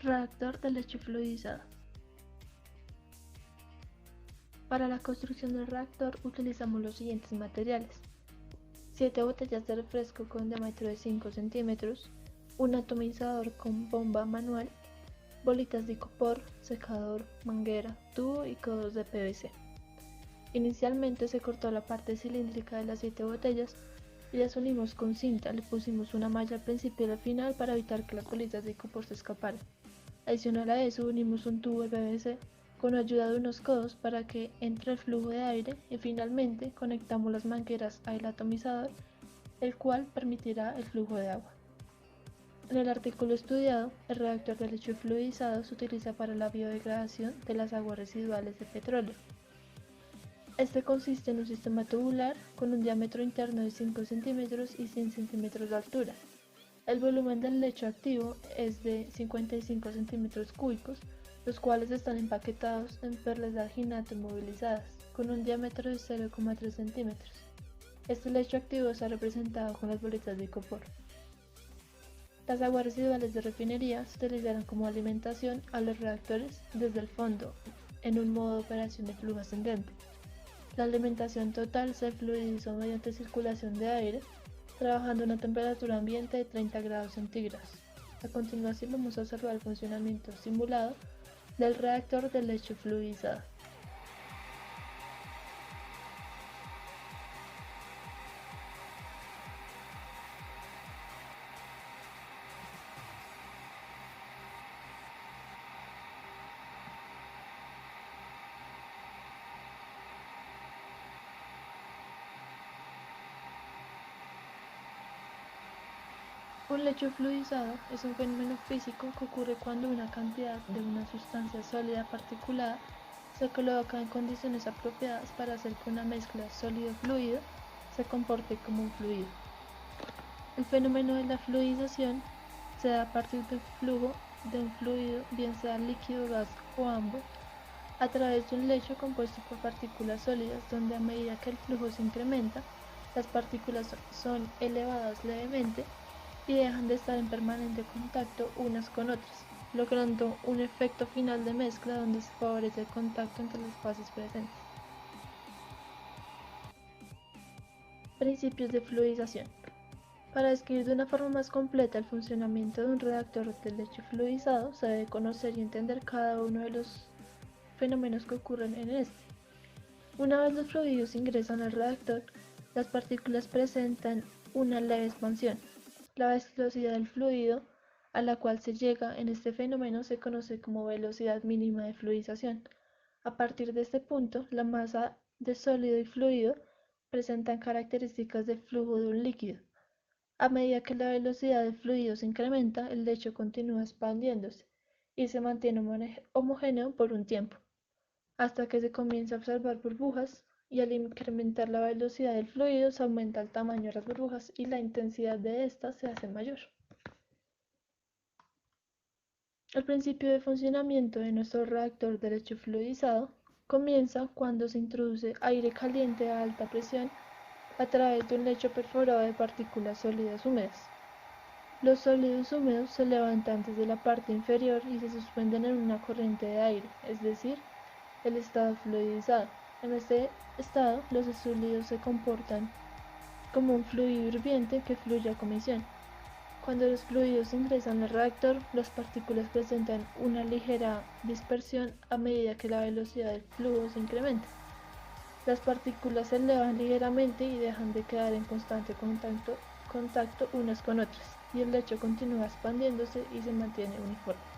Reactor de leche fluidizado. Para la construcción del reactor utilizamos los siguientes materiales: 7 botellas de refresco con diámetro de 5 centímetros, un atomizador con bomba manual, bolitas de icopor, secador, manguera, tubo y codos de PVC. Inicialmente se cortó la parte cilíndrica de las 7 botellas y las unimos con cinta. Le pusimos una malla al principio y al final para evitar que las bolitas de icopor se escaparan. Adicional a eso, unimos un tubo de PVC con ayuda de unos codos para que entre el flujo de aire y finalmente conectamos las mangueras al atomizador, el cual permitirá el flujo de agua. En el artículo estudiado, el reactor de leche fluidizado se utiliza para la biodegradación de las aguas residuales de petróleo. Este consiste en un sistema tubular con un diámetro interno de 5 centímetros y 100 centímetros de altura. El volumen del lecho activo es de 55 centímetros cúbicos, los cuales están empaquetados en perlas de alginato inmovilizadas, con un diámetro de 0,3 centímetros. Este lecho activo está representado con las bolitas de icopor. Las aguas residuales de refinería se utilizarán como alimentación a los reactores desde el fondo, en un modo de operación de flujo ascendente. La alimentación total se fluidizó mediante circulación de aire, trabajando a una temperatura ambiente de 30 grados centígrados. A continuación vamos a observar el funcionamiento simulado del reactor de leche fluidizado. Un lecho fluidizado es un fenómeno físico que ocurre cuando una cantidad de una sustancia sólida particulada se coloca en condiciones apropiadas para hacer que una mezcla sólido-fluido se comporte como un fluido. El fenómeno de la fluidización se da a partir del flujo de un fluido, bien sea líquido, gas o ambos, a través de un lecho compuesto por partículas sólidas, donde a medida que el flujo se incrementa, las partículas son elevadas levemente y dejan de estar en permanente contacto unas con otras, logrando un efecto final de mezcla donde se favorece el contacto entre las fases presentes. Principios de fluidización. Para describir de una forma más completa el funcionamiento de un reactor de leche fluidizado, se debe conocer y entender cada uno de los fenómenos que ocurren en este. Una vez los fluidos ingresan al reactor, las partículas presentan una leve expansión. La velocidad del fluido a la cual se llega en este fenómeno se conoce como velocidad mínima de fluidización. A partir de este punto, la masa de sólido y fluido presentan características de flujo de un líquido. A medida que la velocidad del fluido se incrementa, el lecho continúa expandiéndose y se mantiene homogéneo por un tiempo, hasta que se comienza a observar burbujas, y al incrementar la velocidad del fluido se aumenta el tamaño de las burbujas y la intensidad de estas se hace mayor. El principio de funcionamiento de nuestro reactor de leche fluidizado comienza cuando se introduce aire caliente a alta presión a través de un lecho perforado de partículas sólidas húmedas. Los sólidos húmedos se levantan desde la parte inferior y se suspenden en una corriente de aire, es decir, el estado fluidizado. En este estado, los sólidos se comportan como un fluido hirviente que fluye a comisión. Cuando los fluidos ingresan al reactor, las partículas presentan una ligera dispersión a medida que la velocidad del flujo se incrementa. Las partículas se elevan ligeramente y dejan de quedar en constante contacto unas con otras, y el lecho continúa expandiéndose y se mantiene uniforme.